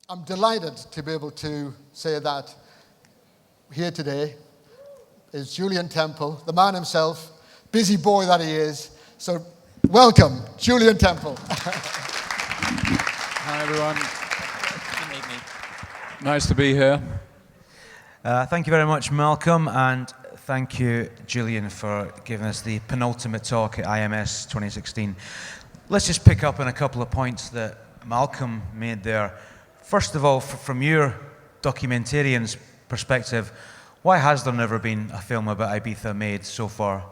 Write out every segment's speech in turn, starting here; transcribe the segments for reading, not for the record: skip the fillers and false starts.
I'm delighted to be able to say that here today is Julien Temple, the man himself, busy boy that he is. So welcome, Julien Temple. Hi, everyone. Nice to be here. Thank you very much, Malcolm, and thank you, Julien, for giving us the penultimate talk at IMS 2016. Let's just pick up on a couple of points that Malcolm made there. First of all, from your documentarian's perspective, why has there never been a film about Ibiza made so far?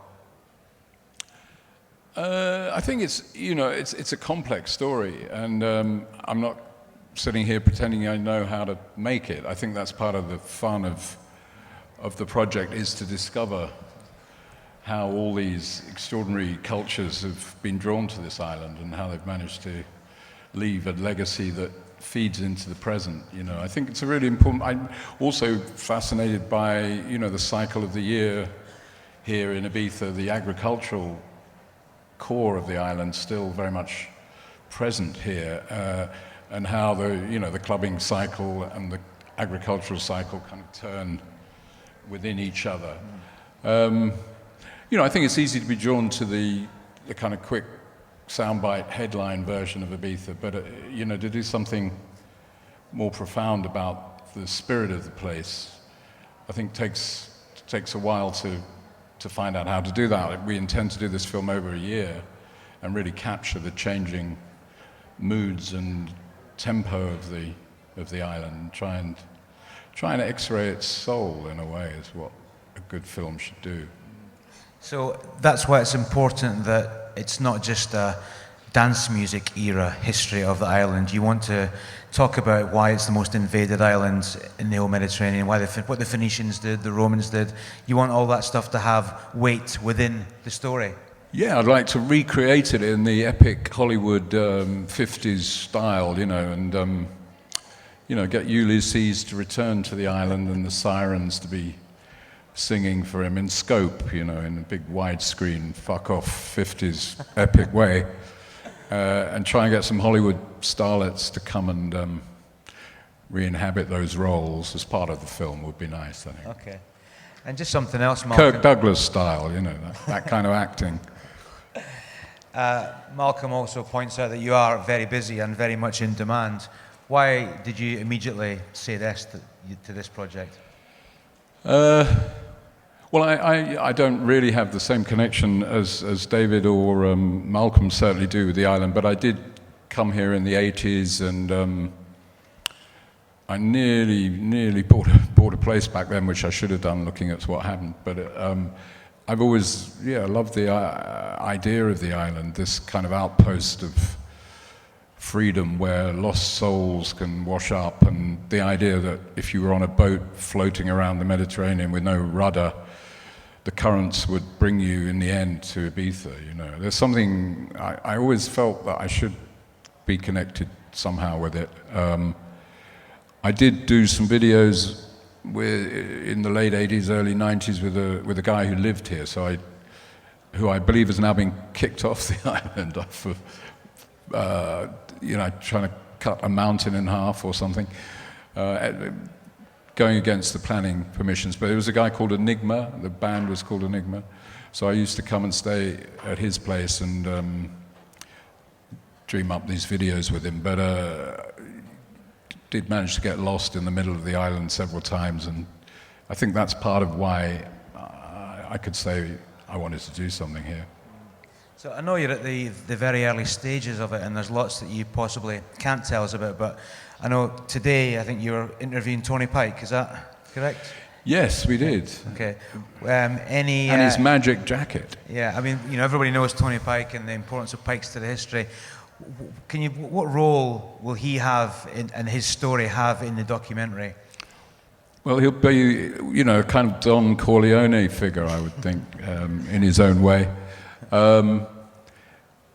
I think it's a complex story, and I'm not sitting here pretending I know how to make it. I think that's part of the fun of the project, is to discover how all these extraordinary cultures have been drawn to this island and how they've managed to leave a legacy that feeds into the present. I think it's a really important. I'm also fascinated by the cycle of the year here in Ibiza, the agricultural core of the island still very much present here, and how the clubbing cycle and the agricultural cycle kind of turn within each other. I think it's easy to be drawn to the kind of quick soundbite headline version of Ibiza, but to do something more profound about the spirit of the place, I think takes a while to find out how to do that. We intend to do this film over a year and really capture the changing moods and tempo of the island, try and X-ray its soul in a way is what a good film should do. So that's why it's important that it's not just a dance music era history of the island. You want to talk about why it's the most invaded island in the whole Mediterranean, what the Phoenicians did, the Romans did. You want all that stuff to have weight within the story. Yeah, I'd like to recreate it in the epic Hollywood 50s style, and get Ulysses to return to the island and the sirens to be singing for him in scope, in a big widescreen, fuck-off 50s epic way, and try and get some Hollywood starlets to come and re-inhabit those roles as part of the film would be nice, I think. Okay. And just something else, Malcolm. Kirk Douglas style, that kind of acting. Malcolm also points out that you are very busy and very much in demand. Why did you immediately say yes to this project? Well, I don't really have the same connection as David or Malcolm certainly do with the island, but I did come here in the 80s, and I nearly bought a place back then, which I should have done looking at what happened. But I've always loved the idea of the island, this kind of outpost of freedom where lost souls can wash up, and the idea that if you were on a boat floating around the Mediterranean with no rudder, the currents would bring you in the end to Ibiza. There's something I always felt that I should be connected somehow with it. I did do some videos in the late 80s, early 90s with a guy who lived here, who I believe has now been kicked off the island for trying to cut a mountain in half or something, going against the planning permissions. But it was a guy called Enigma. The band was called Enigma. So I used to come and stay at his place and dream up these videos with him. But did manage to get lost in the middle of the island several times, and I think that's part of why I could say I wanted to do something here. So I know you're at the very early stages of it, and there's lots that you possibly can't tell us about, but I know today I think you were interviewing Tony Pike, is that correct? Yes, we did. Okay. And his magic jacket. Yeah, I mean, everybody knows Tony Pike and the importance of Pikes to the history. What role will he have and his story have in the documentary? Well, he'll be, a kind of Don Corleone figure, I would think, in his own way.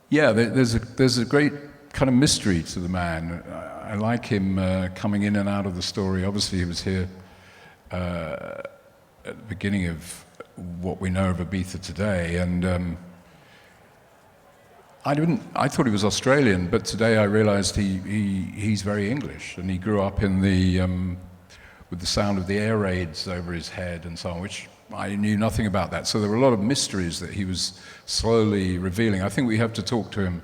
There's a great kind of mystery to the man. I like him coming in and out of the story. Obviously, he was here at the beginning of what we know of Ibiza today, and I thought he was Australian, but today I realized he's very English, and he grew up in with the sound of the air raids over his head and so on, which I knew nothing about that. So there were a lot of mysteries that he was slowly revealing. I think we have to talk to him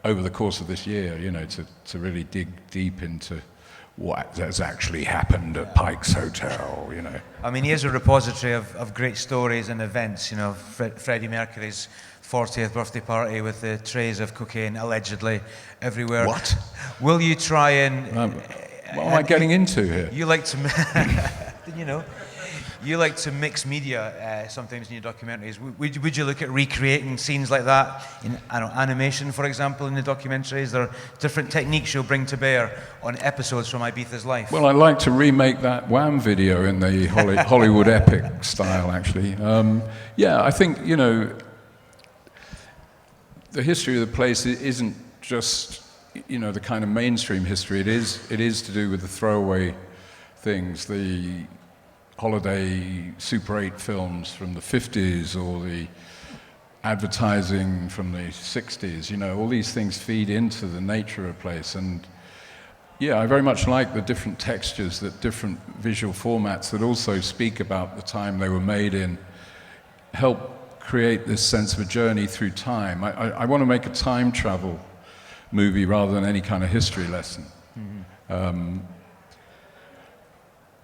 over the course of this year, to really dig deep into what has actually happened at Pike's Hotel, I mean, he is a repository of great stories and events. Freddie Mercury's 40th birthday party with the trays of cocaine allegedly everywhere. What? Will you try and... what am I getting into here? You like to... You like to mix media sometimes in your documentaries. Would you look at recreating scenes like that in animation, for example, in the documentaries? There are different techniques you'll bring to bear on episodes from Ibiza's life. Well, I'd like to remake that Wham video in the Hollywood epic style, actually. I think, the history of the place isn't just, the kind of mainstream history. It is to do with the throwaway things, the holiday Super 8 films from the 50s or the advertising from the 60s, all these things feed into the nature of a place. And yeah, I very much like the different textures, that different visual formats that also speak about the time they were made in, help create this sense of a journey through time. I want to make a time travel movie rather than any kind of history lesson. Mm-hmm.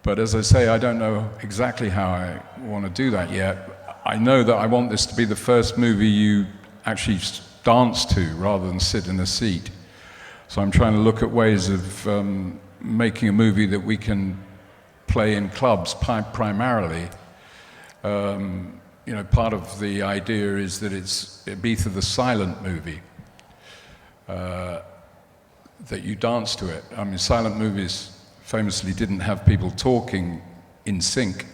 But as I say, I don't know exactly how I want to do that yet. I know that I want this to be the first movie you actually dance to rather than sit in a seat. So I'm trying to look at ways of making a movie that we can play in clubs primarily. Part of the idea is that it's Ibiza the silent movie, that you dance to it. I mean, silent movies famously didn't have people talking in sync,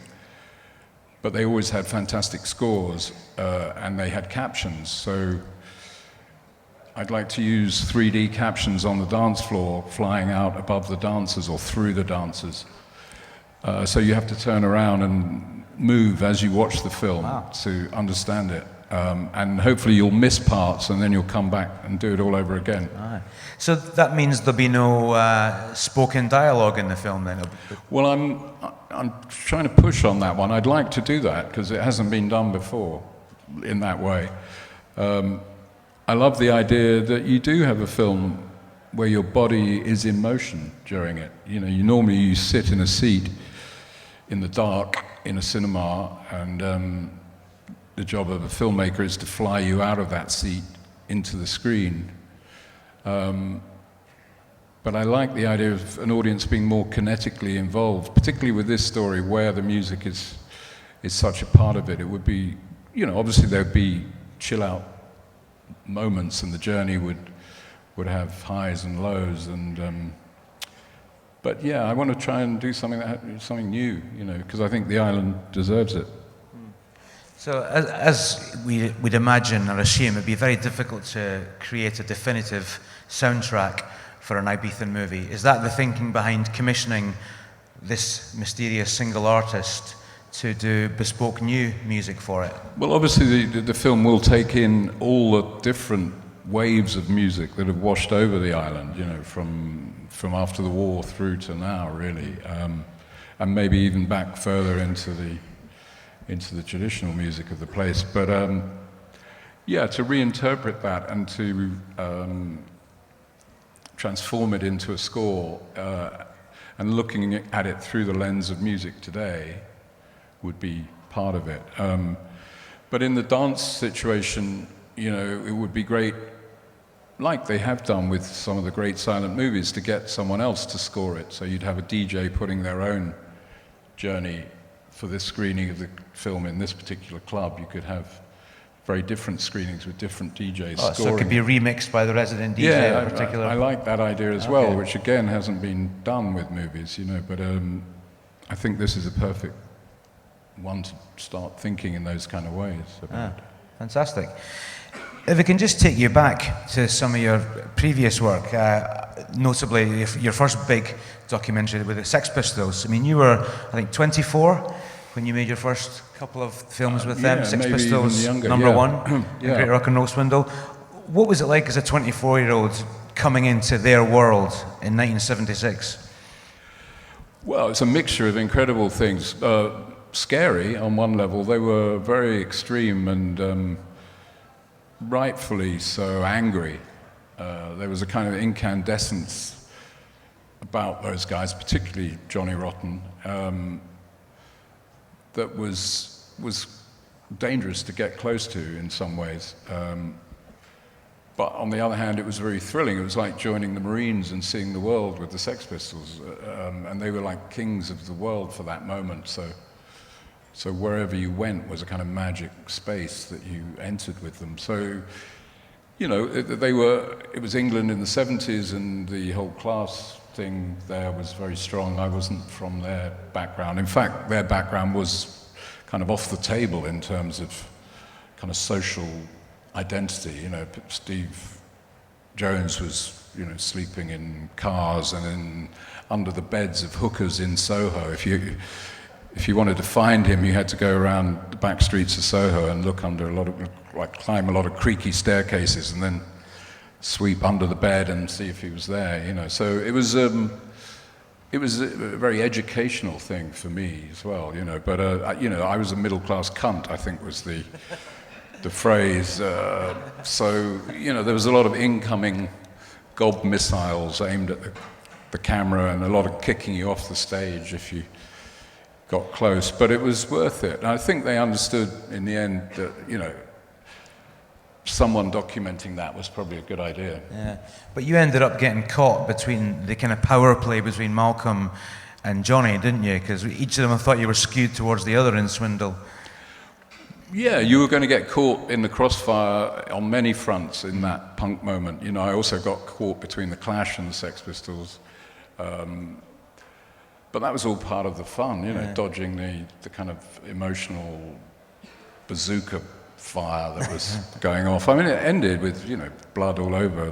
but they always had fantastic scores, and they had captions. So I'd like to use 3D captions on the dance floor, flying out above the dancers or through the dancers. So you have to turn around and move as you watch the film to understand it. And hopefully you'll miss parts and then you'll come back and do it all over again. So that means there'll be no spoken dialogue in the film then? Well, I'm trying to push on that one. I'd like to do that because it hasn't been done before in that way. I love the idea that you do have a film where your body is in motion during it. You normally sit in a seat in the dark in a cinema, and the job of a filmmaker is to fly you out of that seat into the screen. But I like the idea of an audience being more kinetically involved, particularly with this story where the music is such a part of it. It would be, obviously there'd be chill out moments and the journey would have highs and lows, and but yeah, I want to try and do something new, because I think the island deserves it. So as we'd imagine or assume, it'd be very difficult to create a definitive soundtrack for an Ibizan movie. Is that the thinking behind commissioning this mysterious single artist to do bespoke new music for it? Well, obviously the film will take in all the different waves of music that have washed over the island, from after the war through to now, really, and maybe even back further into the traditional music of the place. But to reinterpret that and to transform it into a score and looking at it through the lens of music today would be part of it. But in the dance situation, it would be great, like they have done with some of the great silent movies, to get someone else to score it. So you'd have a DJ putting their own journey for this screening of the film in this particular club. You could have very different screenings with different DJs scoring. So it could be remixed by the resident DJ in particular? I like that idea as well, which again hasn't been done with movies, but I think this is a perfect one to start thinking in those kind of ways about. Fantastic. If I can just take you back to some of your previous work, notably your first big documentary with the Sex Pistols. I mean, you were, I think, 24 when you made your first couple of films with them, Sex Pistols, even younger, number one, yeah. Great Rock and Roll Swindle. what was it like as a 24-year-old coming into their world in 1976? Well, it's a mixture of incredible things. Scary on one level. They were very extreme and rightfully so angry. There was a kind of incandescence about those guys, particularly Johnny Rotten, that was dangerous to get close to in some ways. But on the other hand, it was very thrilling. It was like joining the Marines and seeing the world with the Sex Pistols. And they were like kings of the world for that moment. So wherever you went was a kind of magic space that you entered with them. So, you know, it was England in the 70s, and the whole class thing there was very strong. I wasn't from their background. In fact, their background was kind of off the table in terms of kind of social identity. You know, Steve Jones was, you know, sleeping in cars and under the beds of hookers in Soho. If you wanted to find him, you had to go around the back streets of Soho and look under climb a lot of creaky staircases and then sweep under the bed and see if he was there, you know. So it was a very educational thing for me as well, you know. But, you know, I was a middle-class cunt, I think was the phrase. So, you know, there was a lot of incoming gob missiles aimed at the camera and a lot of kicking you off the stage if you got close, but it was worth it. And I think they understood in the end that, you know, someone documenting that was probably a good idea. Yeah, but you ended up getting caught between the kind of power play between Malcolm and Johnny, didn't you? Because each of them thought you were skewed towards the other in Swindle. Yeah, you were going to get caught in the crossfire on many fronts in that punk moment. You know, I also got caught between the Clash and the Sex Pistols. But that was all part of the fun, you know, yeah. Dodging the kind of emotional bazooka fire that was going off. I mean, it ended with, you know, blood all over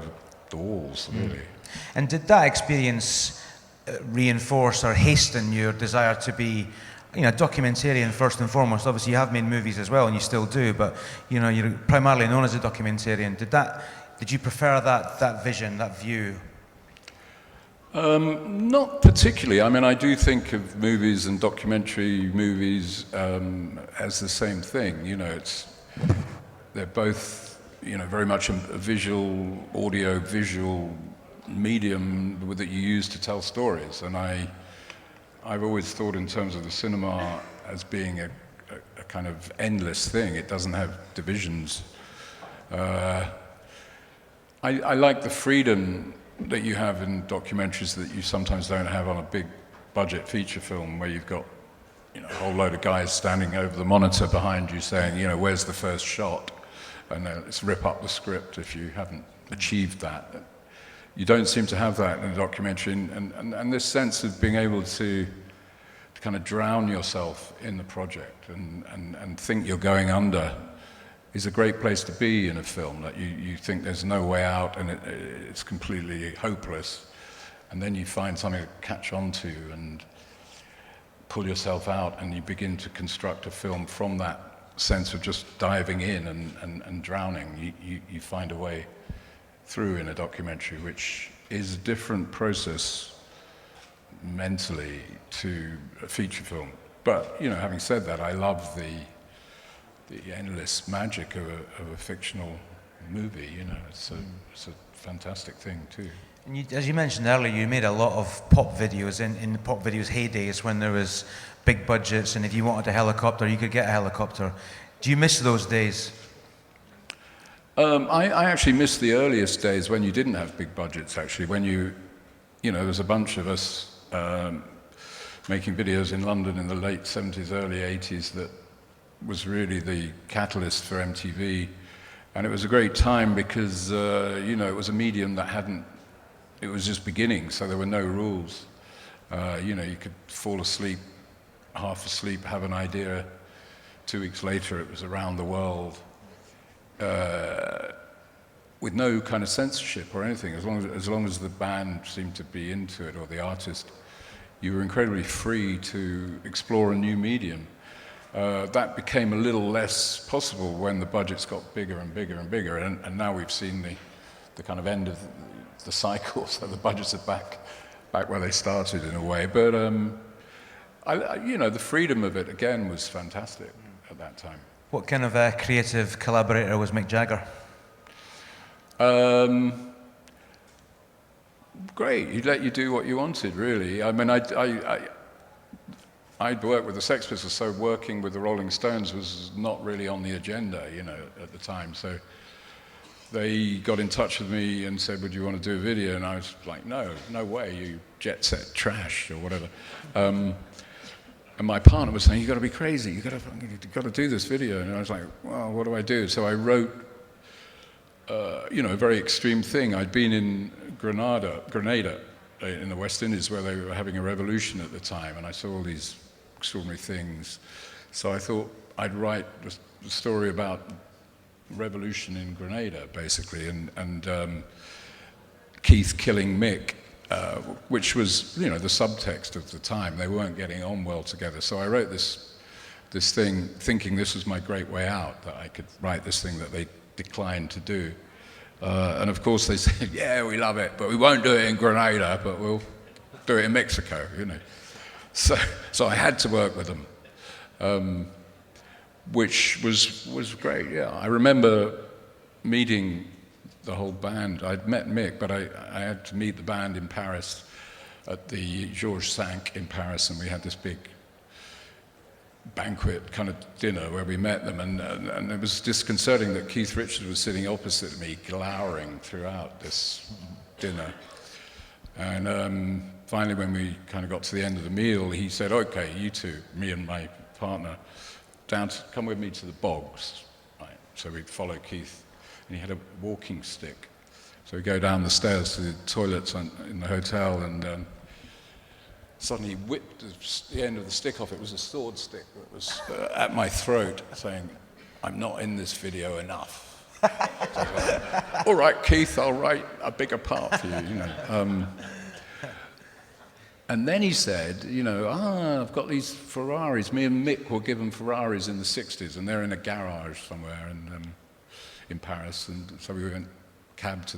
the walls, really. And did that experience reinforce or hasten your desire to be, you know, documentarian first and foremost? Obviously, you have made movies as well, and you still do, but, you know, you're primarily known as a documentarian. Did you prefer that vision, that view? Not particularly. I mean, I do think of movies and documentary movies as the same thing. You know, they're both, you know, very much a visual, audio-visual medium that you use to tell stories. And I've always thought in terms of the cinema as being a kind of endless thing. It doesn't have divisions. I like the freedom that you have in documentaries that you sometimes don't have on a big budget feature film, where you've got, you know, a whole load of guys standing over the monitor behind you saying, you know, where's the first shot? And let's rip up the script if you haven't achieved that. You don't seem to have that in a documentary, and this sense of being able to kind of drown yourself in the project and think you're going under is a great place to be in a film, that you think there's no way out and it's completely hopeless, and then you find something to catch on to and pull yourself out, and you begin to construct a film from that sense of just diving in and drowning. You find a way through in a documentary, which is a different process mentally to a feature film. But, you know, having said that, I love the endless magic of a fictional movie. You know, it's a fantastic thing too. And as you mentioned earlier, you made a lot of pop videos in the pop videos heydays when there was big budgets, and if you wanted a helicopter, you could get a helicopter. Do you miss those days? I actually miss the earliest days when you didn't have big budgets. Actually, when you know, there was a bunch of us making videos in London in the late 70s, early 80s that was really the catalyst for MTV, and it was a great time because you know, it was a medium that it was just beginning, so there were no rules. You know, you could fall asleep, half asleep, have an idea. 2 weeks later, it was around the world, with no kind of censorship or anything. As long as the band seemed to be into it, or the artist, you were incredibly free to explore a new medium. That became a little less possible when the budgets got bigger and bigger and bigger, and now we've seen the kind of end of the cycle, so the budgets are back where they started in a way. But the freedom of it again was fantastic at that time. What kind of creative collaborator was Mick Jagger? Great, he'd let you do what you wanted, really. I mean, I'd worked with the Sex Pistols, so working with the Rolling Stones was not really on the agenda, at the time. So they got in touch with me and said, would you want to do a video? And I was like, no way, you jet set trash or whatever. And my partner was saying, you've got to be crazy, you've got to do this video. And I was like, well, what do I do? So I wrote, a very extreme thing. I'd been in Grenada in the West Indies, where they were having a revolution at the time, and I saw all these extraordinary things. So I thought I'd write a story about revolution in Grenada, basically, and Keith killing Mick, which was, the subtext of the time. They weren't getting on well together. So I wrote this thing, thinking this was my great way out, that I could write this thing that they declined to do. And of course they said, yeah, we love it, but we won't do it in Grenada, but we'll do it in Mexico, So I had to work with them, which was great, yeah. I remember meeting the whole band. I'd met Mick, but I had to meet the band in Paris at the Georges V in Paris, and we had this big banquet kind of dinner where we met them, and it was disconcerting that Keith Richards was sitting opposite me, glowering throughout this dinner. And finally, when we kind of got to the end of the meal, he said, okay, you two, me and my partner, come with me to the bogs. Right. So we'd follow Keith, and he had a walking stick. So we go down the stairs to the toilets in the hotel, and suddenly he whipped the end of the stick off. It was a sword stick that was at my throat, saying, I'm not in this video enough. So I was like, all right, Keith, I'll write a bigger part for you, And then he said, I've got these Ferraris. Me and Mick were given Ferraris in the 60s, and they're in a garage somewhere in Paris. And so we went cab to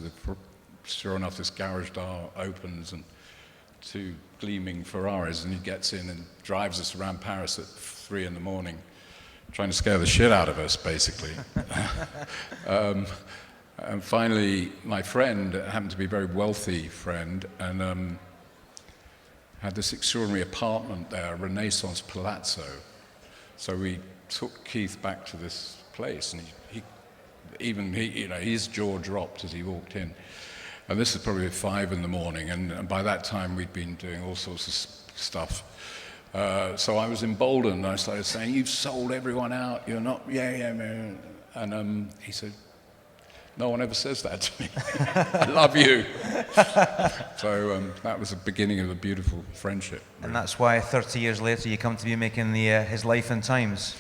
sure enough, this garage door opens, and two gleaming Ferraris, and he gets in and drives us around Paris at 3 a.m, trying to scare the shit out of us, basically. And finally, my friend happened to be a very wealthy friend, and had this extraordinary apartment there, a Renaissance palazzo. So we took Keith back to this place, and his jaw dropped as he walked in. And this is probably at 5 a.m, and by that time we'd been doing all sorts of stuff. So I was emboldened. I started saying, "You've sold everyone out. You're not, yeah, man." And he said, "No one ever says that to me. I love you." So that was the beginning of a beautiful friendship. And that's why 30 years later you come to be making his Life and Times.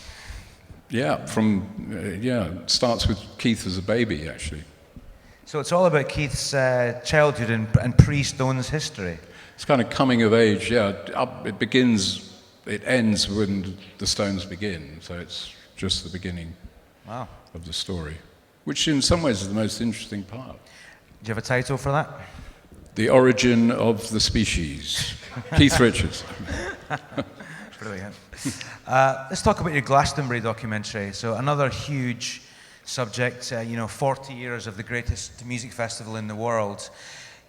Yeah, it starts with Keith as a baby, actually. So it's all about Keith's childhood and pre-Stones history. It's kind of coming of age, yeah. It ends when the Stones begin, so it's just the beginning of the story, which in some ways is the most interesting part. Do you have a title for that? The Origin of the Species. Keith Richards. Brilliant. Let's talk about your Glastonbury documentary. So another huge subject, 40 years of the greatest music festival in the world.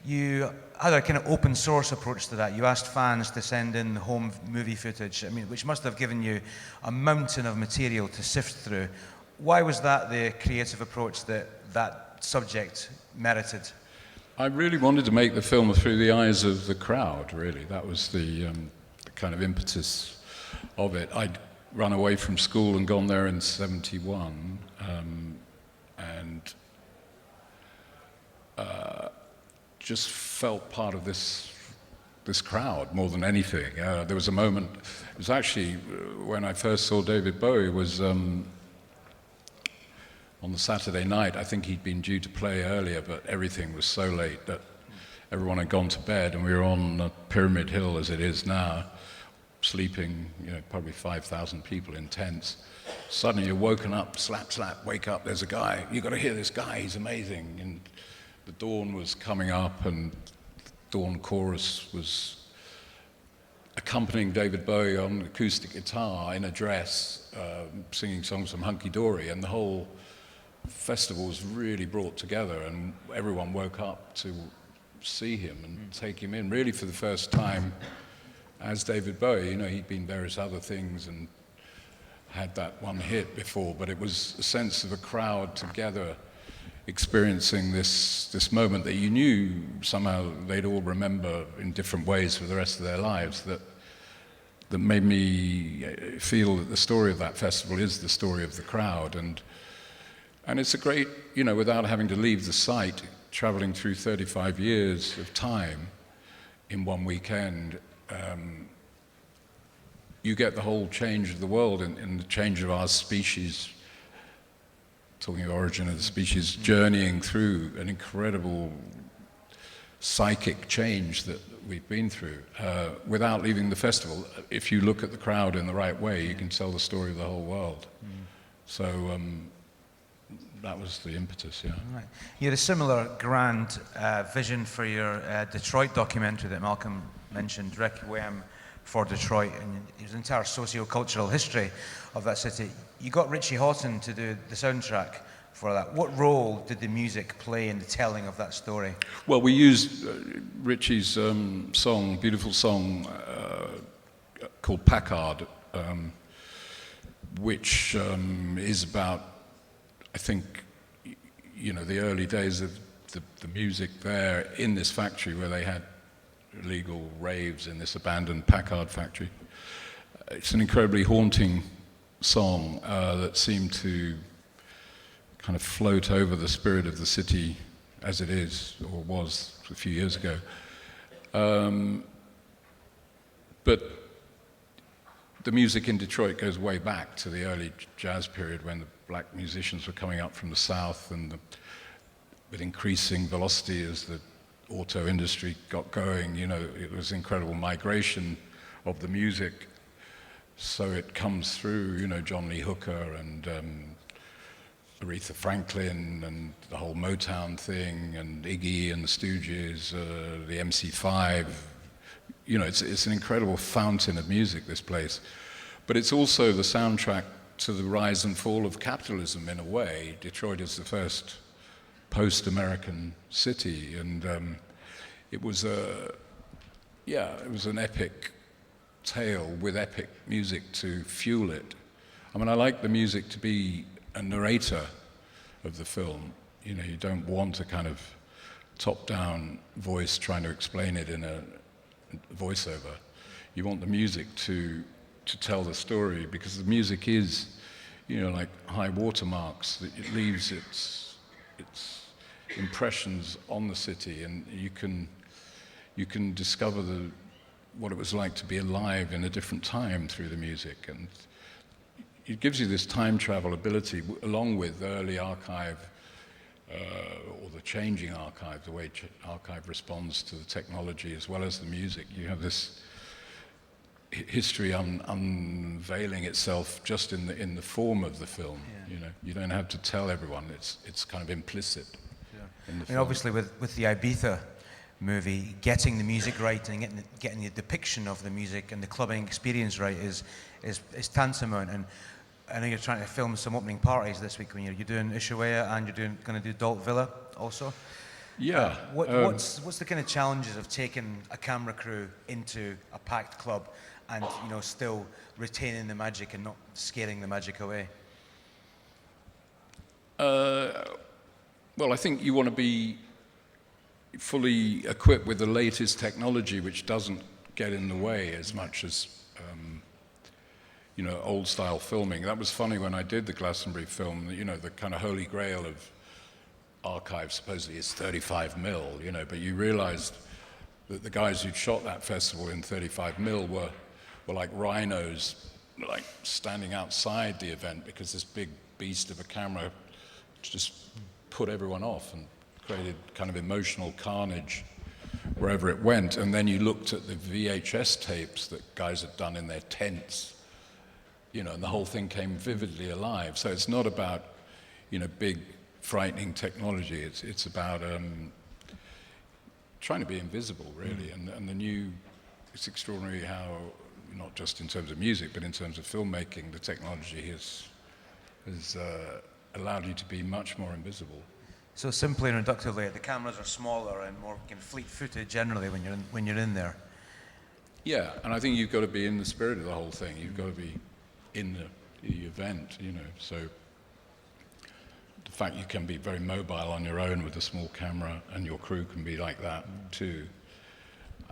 You had a kind of open source approach to that. You asked fans to send in home movie footage, which must have given you a mountain of material to sift through. Why was that the creative approach that subject merited? I really wanted to make the film through the eyes of the crowd, really. That was the kind of impetus of it. I'd run away from school and gone there in 71, and just felt part of this crowd more than anything. There was a moment, it was actually when I first saw David Bowie, was on the Saturday night. I think he'd been due to play earlier, but everything was so late that everyone had gone to bed, and we were on Pyramid Hill, as it is now, sleeping, probably 5,000 people in tents. Suddenly you're woken up, slap, slap, wake up, there's a guy. You've got to hear this guy, he's amazing. And the dawn was coming up, and the dawn chorus was accompanying David Bowie on acoustic guitar in a dress, singing songs from Hunky Dory, and the whole festival was really brought together, and everyone woke up to see him and take him in, really for the first time as David Bowie. He'd been various other things and had that one hit before, but it was a sense of a crowd together experiencing this moment that you knew somehow they'd all remember in different ways for the rest of their lives, that made me feel that the story of that festival is the story of the crowd. And it's a great, without having to leave the site, traveling through 35 years of time in one weekend, you get the whole change of the world and the change of our species, talking of origin of the species, journeying through an incredible psychic change that we've been through without leaving the festival. If you look at the crowd in the right way, you can tell the story of the whole world. So that was the impetus, yeah. Right. You had a similar grand vision for your Detroit documentary that Malcolm mentioned, Requiem for Detroit, and it was an entire socio-cultural history of that city. You got Richie Hawtin to do the soundtrack for that. What role did the music play in the telling of that story? Well, we used Richie's beautiful song called Packard, which is about, I think, the early days of the music there in this factory where they had illegal raves in this abandoned Packard factory. It's an incredibly haunting song that seemed to kind of float over the spirit of the city as it is, or was a few years ago. But the music in Detroit goes way back to the early jazz period when the black musicians were coming up from the South, and with increasing velocity as the auto industry got going, it was incredible migration of the music. So it comes through, John Lee Hooker and Aretha Franklin and the whole Motown thing, and Iggy and the Stooges, the MC5. It's an incredible fountain of music, this place. But it's also the soundtrack to the rise and fall of capitalism in a way. Detroit is the first post-American city, and it was an epic tale with epic music to fuel it. I mean, I like the music to be a narrator of the film. You don't want a kind of top-down voice trying to explain it in a voiceover. You want the music to tell the story, because the music is, like high watermarks. It leaves its impressions on the city, and you can discover what it was like to be alive in a different time through the music. And it gives you this time travel ability, along with early archive, or the changing archive, the way archive responds to the technology as well as the music. You have this history unveiling itself just in the form of the film. Yeah. You don't have to tell everyone. It's kind of implicit. Yeah. In the film. Obviously, with the Ibiza movie, getting the music right and getting the depiction of the music and the clubbing experience right is tantamount. And I know you're trying to film some opening parties this week when you're doing Ushuaia, and you're going to do Dalt Villa also. Yeah. What's the kind of challenges of taking a camera crew into a packed club and still retaining the magic and not scaring the magic away? Well, I think you want to be fully equipped with the latest technology, which doesn't get in the way as much as old style filming. That was funny when I did the Glastonbury film. The kind of holy grail of archive supposedly is 35 mil. But you realized that the guys who'd shot that festival in 35 mil were like rhinos, like standing outside the event, because this big beast of a camera just put everyone off and created kind of emotional carnage wherever it went, and then you looked at the VHS tapes that guys had done in their tents, you know, and the whole thing came vividly alive. So it's not about, you know, big, frightening technology. It's about trying to be invisible, really. And the new, it's extraordinary how, not just in terms of music, but in terms of filmmaking, the technology has allowed you to be much more invisible. So simply and reductively, the cameras are smaller and more kind of fleet-footed generally when you're in there. Yeah, and I think you've got to be in the spirit of the whole thing. You've got to be in the event, you know. So the fact you can be very mobile on your own with a small camera, and your crew can be like that too,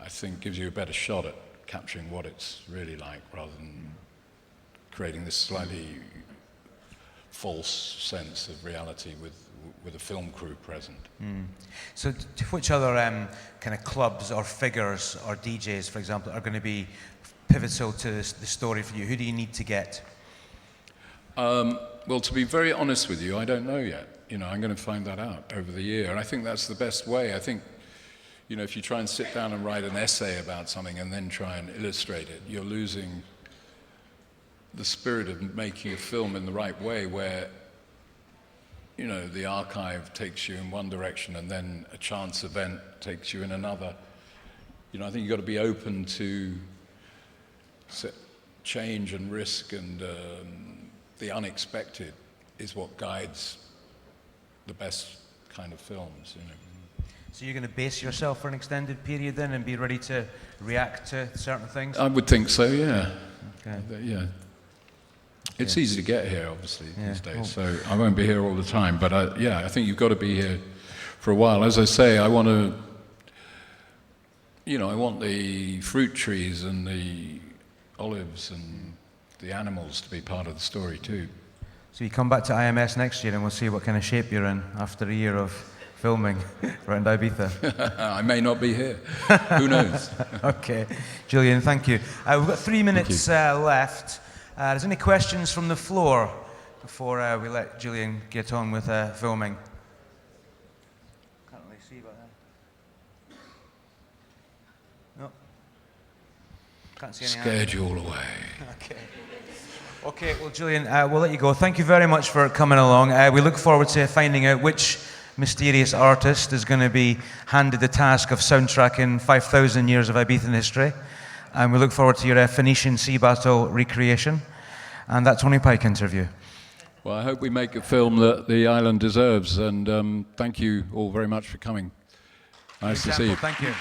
I think gives you a better shot at capturing what it's really like, rather than creating this slightly false sense of reality with a film crew present. So to which other kind of clubs or figures or DJs, for example, are going to be pivotal to the story for you? Who do you need to get? Well, to be very honest with you, I don't know yet. You know, I'm going to find that out over the year, and I think that's the best way. I think, you know, if you try and sit down and write an essay about something and then try and illustrate it, you're losing the spirit of making a film in the right way, where, you know, the archive takes you in one direction and then a chance event takes you in another. You know, I think you've got to be open to change and risk, and the unexpected is what guides the best kind of films, you know. So you're going to base yourself for an extended period then and be ready to react to certain things? I would think so, yeah. Okay. Yeah. It's easy to get here, obviously, these days, so I won't be here all the time. But yeah, I think you've got to be here for a while. As I say, I want to, you know, I want the fruit trees and the olives and the animals to be part of the story too. So you come back to IMS next year and we'll see what kind of shape you're in after a year of filming around Ibiza. I may not be here. Who knows? Okay. Julien, thank you. We've got 3 minutes left. Is there any questions from the floor before we let Julien get on with filming? Can't really see about that. No. Can't see any hands. Schedule away. Okay. Okay, well, Julien, we'll let you go. Thank you very much for coming along. We look forward to finding out which mysterious artist is going to be handed the task of soundtracking 5,000 years of Ibizan history. And we look forward to your Phoenician sea battle recreation and that Tony Pike interview. Well, I hope we make a film that the island deserves, and thank you all very much for coming. Nice to see you. Thank you.